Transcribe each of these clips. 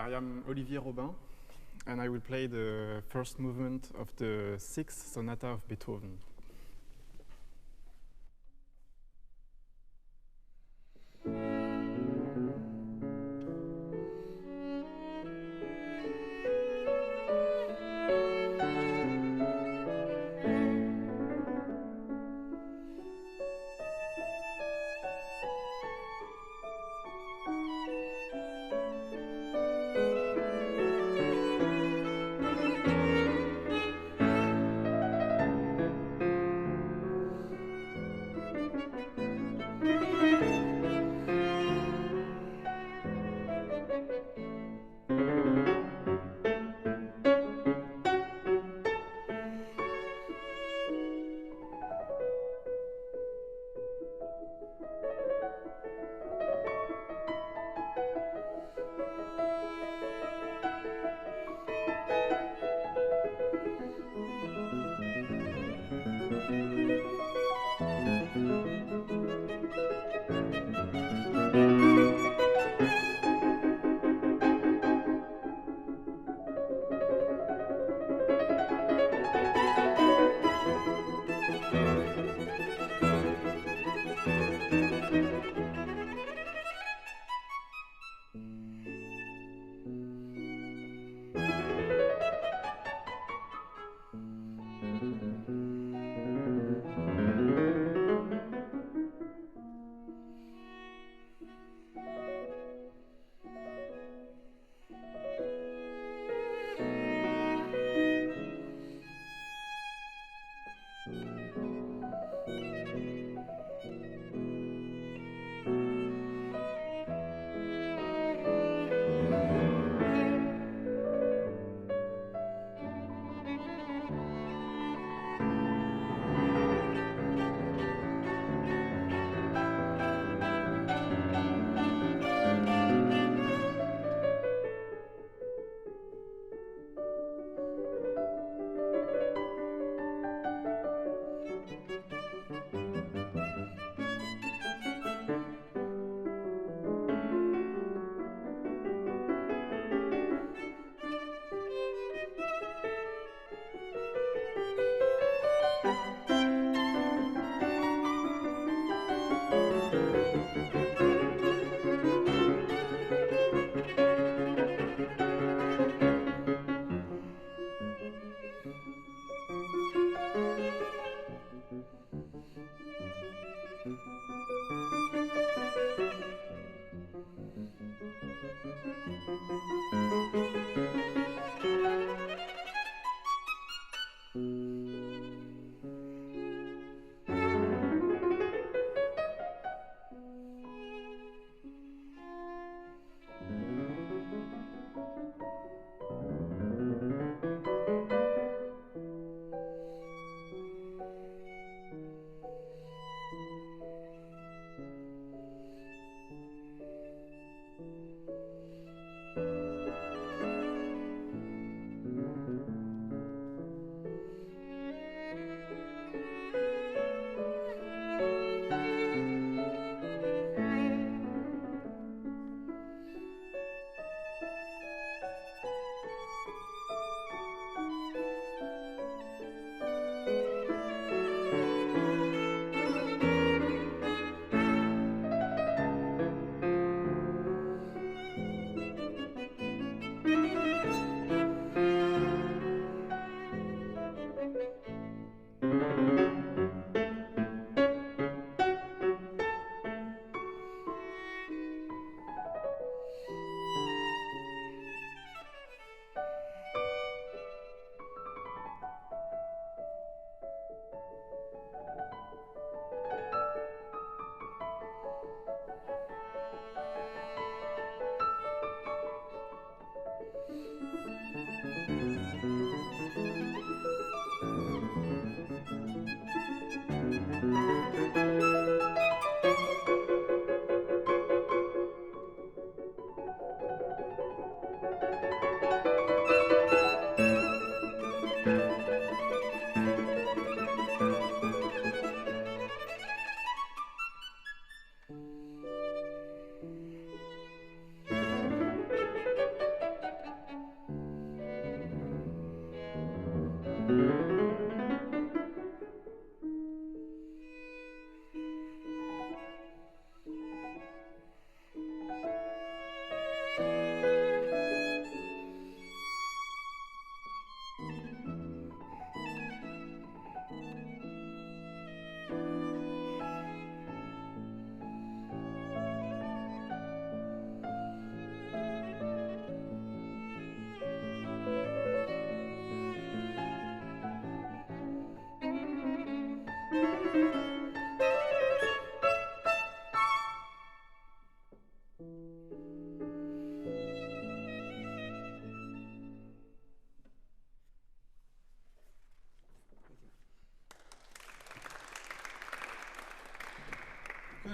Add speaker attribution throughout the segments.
Speaker 1: I am Olivier Robin, and I will play the first movement of the Sixth Sonata of Beethoven.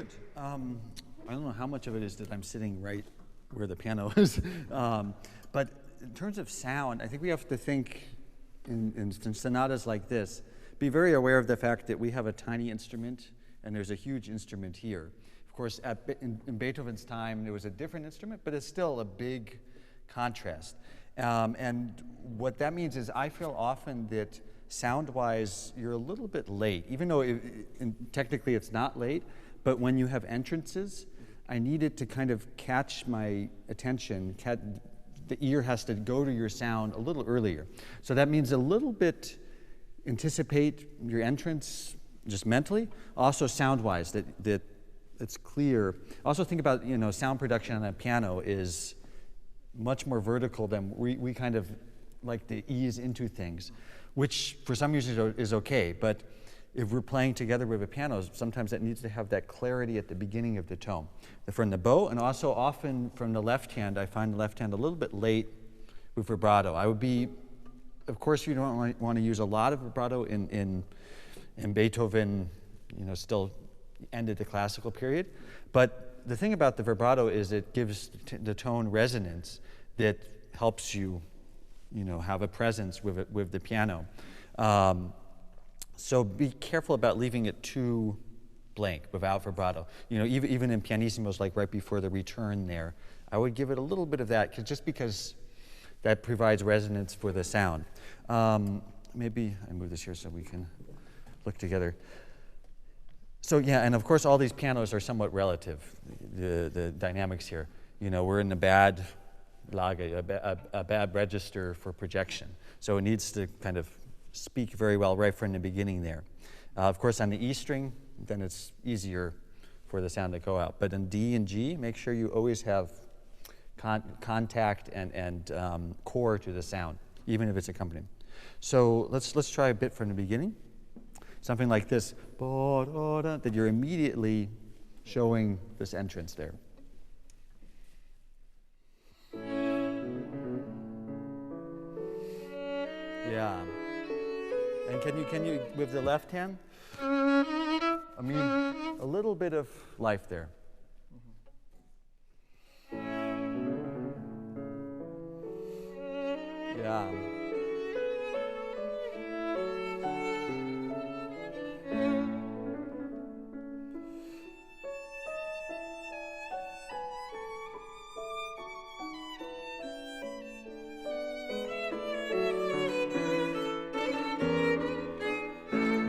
Speaker 2: good. I don't know how much of it is that I'm sitting right where the piano is. But in terms of sound, I think we have to think in sonatas like this, be very aware of the fact that we have a tiny instrument and there's a huge instrument here. Of course, in Beethoven's time, there was a different instrument, but it's still a big contrast. And what that means is I feel often that sound-wise, you're a little bit late, even though technically it's not late, but when you have entrances, I need it to kind of catch my attention. The ear has to go to your sound a little earlier. So that means a little bit anticipate your entrance just mentally, also sound-wise, that it's clear. Also think about, sound production on a piano is much more vertical than we kind of like to ease into things, which for some users is okay, but if we're playing together with a piano, sometimes that needs to have that clarity at the beginning of the tone. From the bow, and also often from the left hand, I find the left hand a little bit late with vibrato. I would be, of course, you don't want to use a lot of vibrato in Beethoven, still ended the classical period. But the thing about the vibrato is it gives the tone resonance that helps you, have a presence with the piano. So be careful about leaving it too blank without vibrato. Even in pianissimos, like right before the return there, I would give it a little bit of that, just because that provides resonance for the sound. Maybe I move this here so we can look together. So yeah, and of course all these pianos are somewhat relative, the dynamics here. We're in a bad lage, a bad register for projection. So it needs to kind of speak very well right from the beginning there. Of course on the E string, then it's easier for the sound to go out. But in D and G, make sure you always have contact and core to the sound, even if it's accompanying. So let's try a bit from the beginning. Something like this, that you're immediately showing this entrance there. Yeah. And can you with the left hand? I mean, a little bit of life there. Yeah.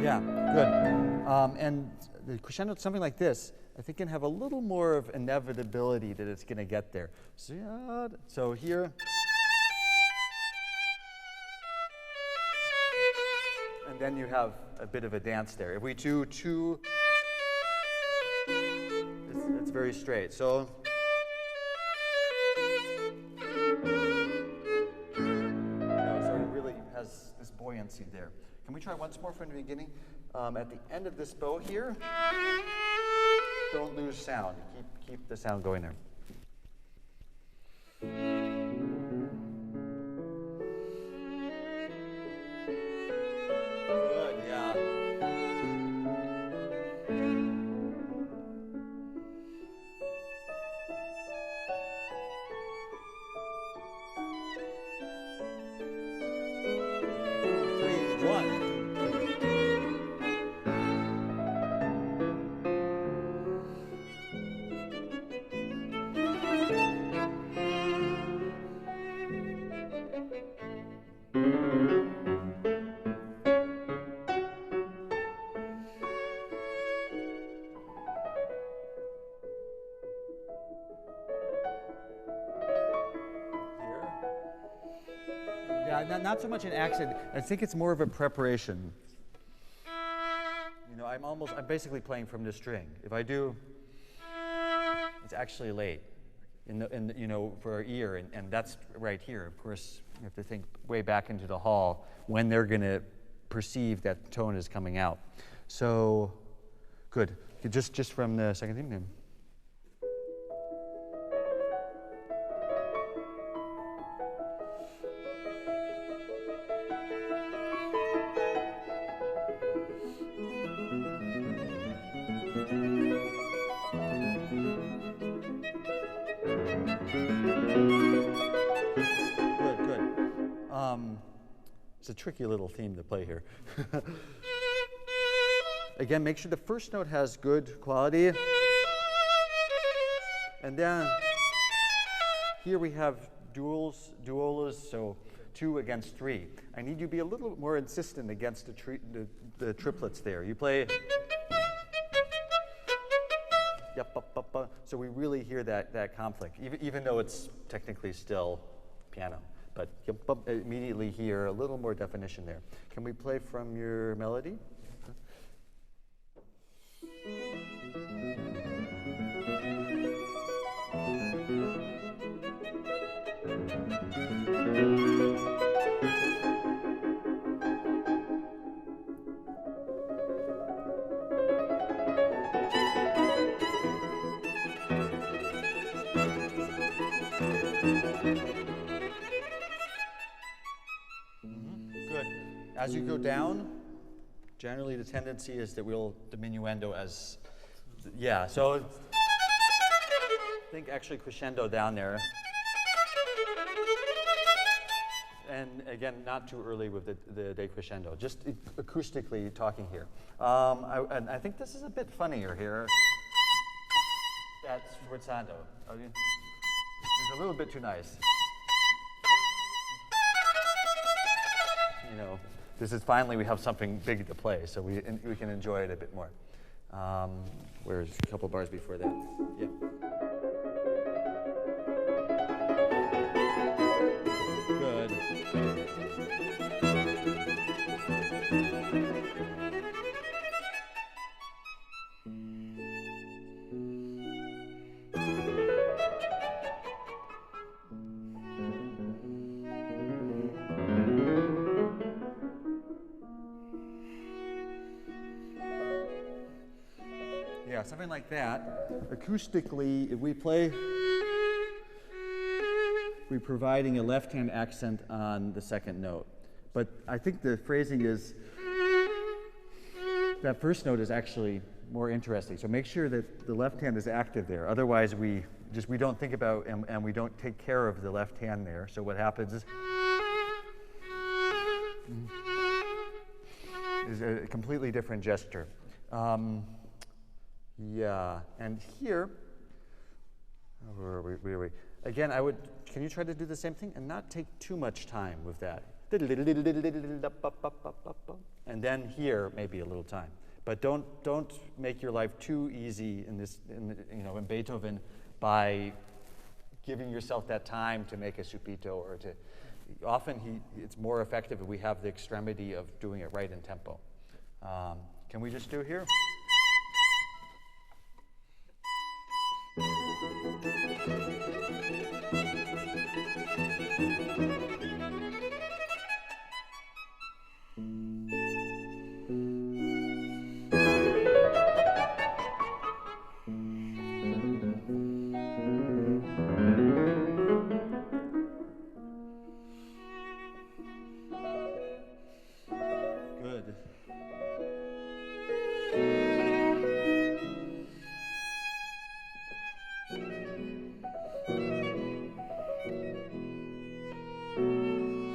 Speaker 2: Yeah, good. And the crescendo, something like this, I think can have a little more of inevitability that it's going to get there. So here, and then you have a bit of a dance there. If we do two, it's very straight. So it really has this buoyancy there. Can we try once more from the beginning? At the end of this bow here, don't lose sound. Keep the sound going there. Good, yeah. Not so much an accent. I think it's more of a preparation. I'm basically playing from the string. If I do, it's actually late, for our ear, and that's right here. Of course, you have to think way back into the hall when they're going to perceive that tone is coming out. So, good. Just from the second theme then. It's a tricky little theme to play here. Again, make sure the first note has good quality. And then here we have duolas, so 2 against 3. I need you to be a little more insistent against the triplets there. You play, so we really hear that conflict, even though it's technically still piano. But immediately hear a little more definition there. Can we play from your melody? As you go down, generally the tendency is that we'll diminuendo as, yeah, so think actually crescendo down there. And again, not too early with the decrescendo, just acoustically talking here. And I think this is a bit funnier here. That's sforzando. It's a little bit too nice. You know. This is finally we have something big to play, so we can enjoy it a bit more. Where's a couple bars before that? Yeah. Good. Yeah, something like that. Acoustically, if we play, we're providing a left-hand accent on the second note. But I think the phrasing is, that first note is actually more interesting. So make sure that the left hand is active there. Otherwise, we don't think about and we don't take care of the left hand there. So what happens is a completely different gesture. Yeah, and here, where are we? Again, can you try to do the same thing and not take too much time with that? And then here, maybe a little time. But don't make your life too easy in in Beethoven by giving yourself that time to make a subito or to. Often it's more effective if we have the extremity of doing it right in tempo. Can we just do here? Good.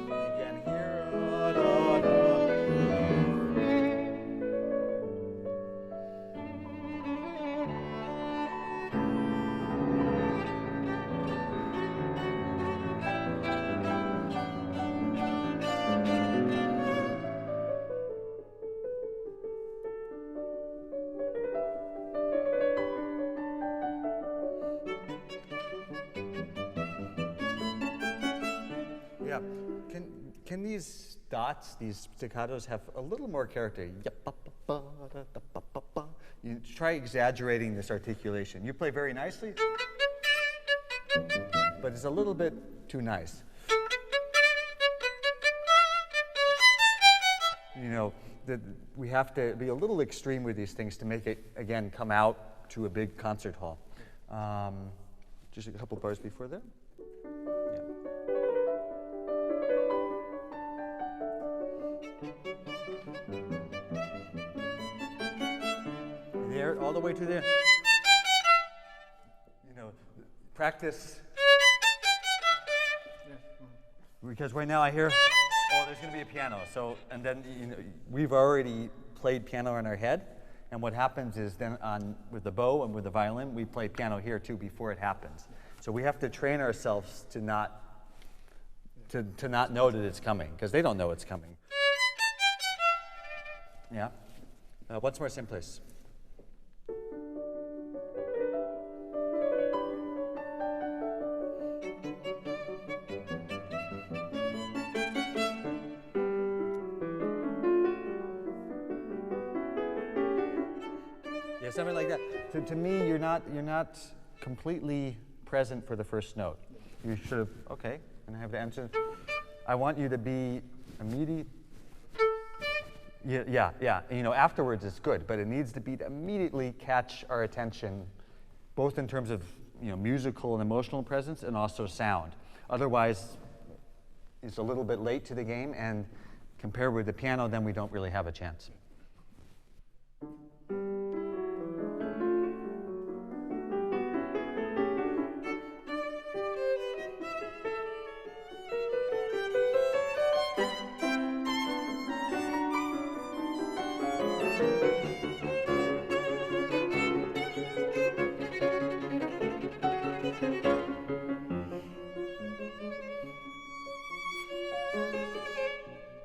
Speaker 2: Again here. Yeah. Can these dots, these staccatos, have a little more character? You try exaggerating this articulation. You play very nicely, but it's a little bit too nice. You know, we have to be a little extreme with these things to make it, again, come out to a big concert hall. Just a couple bars before that. There, all the way to there. You know, practice. Because right now I hear Oh, there's going to be a piano. So, and then we've already played piano in our head, and what happens is then with the bow and with the violin, we play piano here too before it happens. So we have to train ourselves to not know that it's coming, because they don't know it's coming. Yeah. Once more, same place. Yeah, something like that. To me, you're not completely present for the first note. You should have, okay, and I have to answer. I want you to be immediate. Yeah. Afterwards is good, but it needs to be to immediately catch our attention, both in terms of musical and emotional presence, and also sound. Otherwise, it's a little bit late to the game, and compared with the piano, then we don't really have a chance.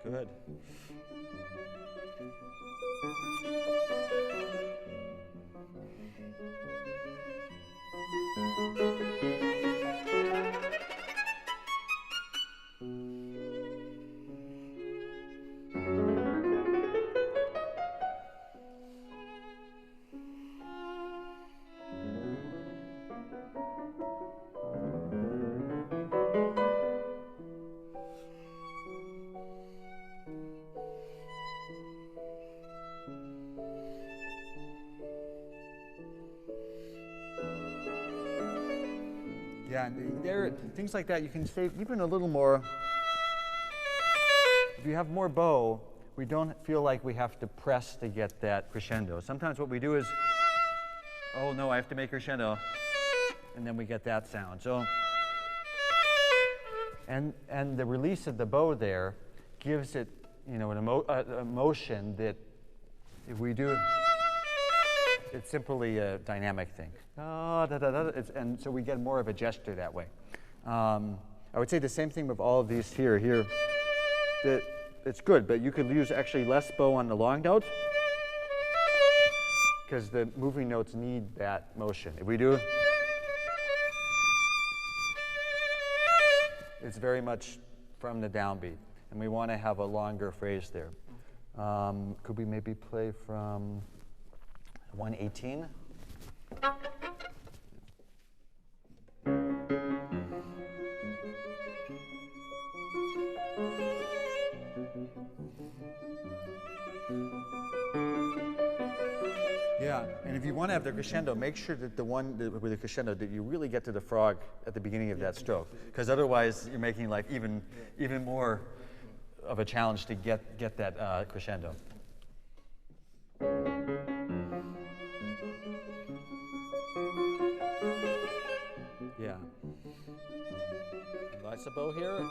Speaker 2: Good. Yeah, and there, things like that, you can save even a little more. If you have more bow, we don't feel like we have to press to get that crescendo. Sometimes what we do is, oh no, I have to make crescendo, and then we get that sound. So, and the release of the bow there gives it, an emotion that if we do, it's simply a dynamic thing. And so we get more of a gesture that way. I would say the same thing with all of these here. It's good, but you could use actually less bow on the long notes, because the moving notes need that motion. If we do, it's very much from the downbeat, and we want to have a longer phrase there. Could we maybe play from 118? Yeah, and if you want to have the crescendo, make sure that the one with the crescendo, that you really get to the frog at the beginning of that stroke, because otherwise you're making life even more of a challenge to get that crescendo. Yeah. Lots of bow here.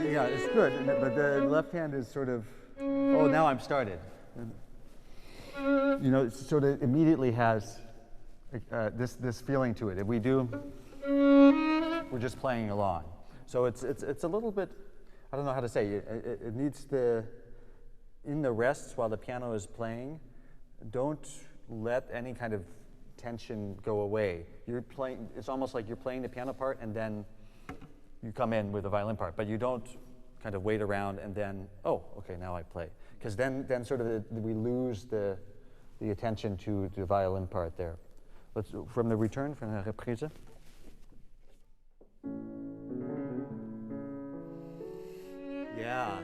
Speaker 2: Yeah, it's good, but the left hand is sort of, oh, now I'm started. So it immediately has this feeling to it. If we do, we're just playing along. So it's a little bit, I don't know how to say, it needs in the rests while the piano is playing, don't let any kind of tension go away. It's almost like you're playing the piano part and then you come in with the violin part, but you don't kind of wait around and then, oh, okay, now I play. Because then sort of we lose the the attention to the violin part there. Let's, from the return, from the reprise. Yeah.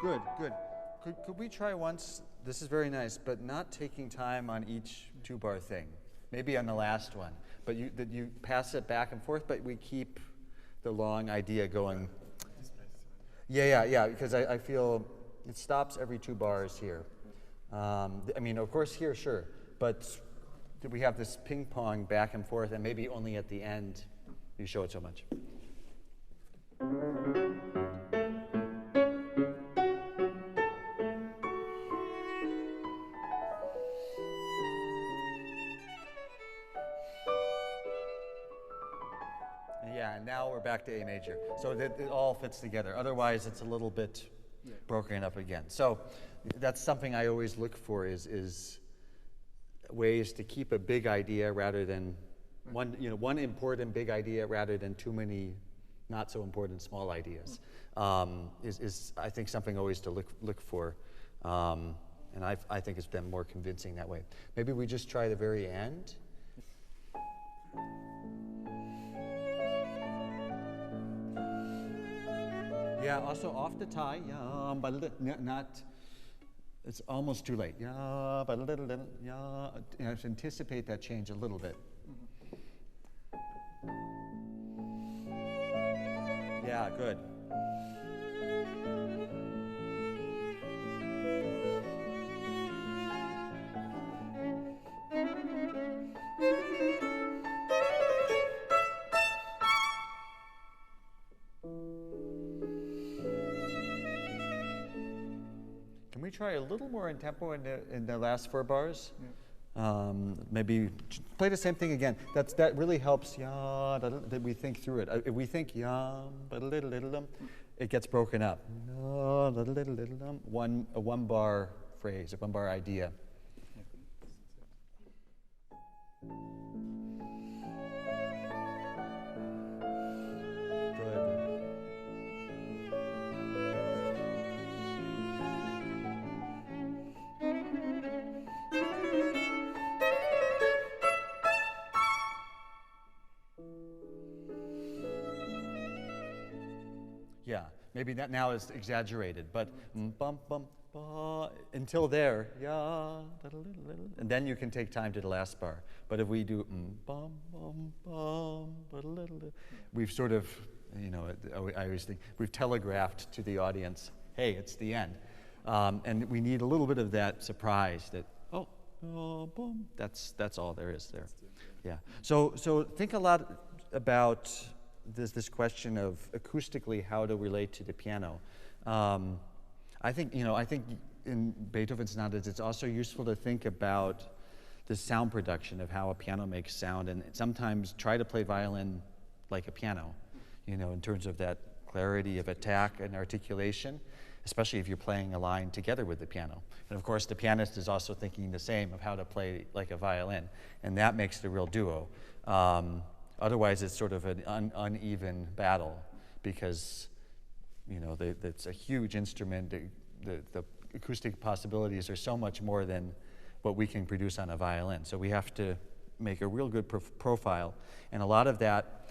Speaker 2: Good, good. Could we try once? This is very nice, but not taking time on each two-bar thing. Maybe on the last one. But you pass it back and forth, but we keep the long idea going. Yeah, because I feel it stops every 2 bars here. I mean, of course here, sure, but we have this ping pong back and forth, and maybe only at the end you show it so much. Yeah, and now we're back to A major. So that it all fits together. Otherwise, it's a little bit broken up again. So that's something I always look for is ways to keep a big idea rather than one important big idea rather than too many not so important small ideas. Is I think something always to look for. And I think it's been more convincing that way. Maybe we just try the very end. Yeah, also off the tie, yeah, but not, it's almost too late. Yeah, but a little, yeah, you know, anticipate that change a little bit. Yeah, good. Can we try a little more in tempo in the last 4 bars? Yeah. Maybe play the same thing again. That really helps. Yeah, that we think through it. If we think yeah, but a little, it gets broken up. A one bar phrase, a 1 bar idea. Yeah, maybe that now is exaggerated, but bum bum ba until there, yeah, and then you can take time to the last bar. But if we do bum bum bum, we've sort of, you know, I always think we've telegraphed to the audience, hey, it's the end, and we need a little bit of that surprise that boom, that's all there is there. Yeah. So think a lot about this question of acoustically how to relate to the piano. I think in Beethoven sonatas it's also useful to think about the sound production of how a piano makes sound, and sometimes try to play violin like a piano, you know, in terms of that clarity of attack and articulation, especially if you're playing a line together with the piano. And of course the pianist is also thinking the same of how to play like a violin, and that makes the real duo. Otherwise, it's sort of an uneven battle because, you know, it's a huge instrument. The acoustic possibilities are so much more than what we can produce on a violin. So we have to make a real good profile. And a lot of that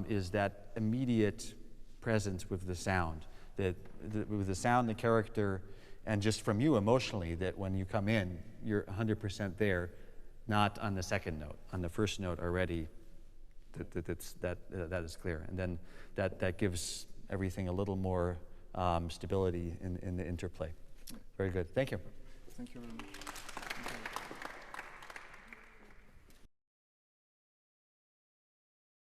Speaker 2: is that immediate presence with the sound, with the sound, the character, and just from you emotionally, that when you come in, you're 100% there, not on the second note, on the first note already. That is clear, and then that gives everything a little more stability in the interplay. Very good. Thank you.
Speaker 1: Thank you very much.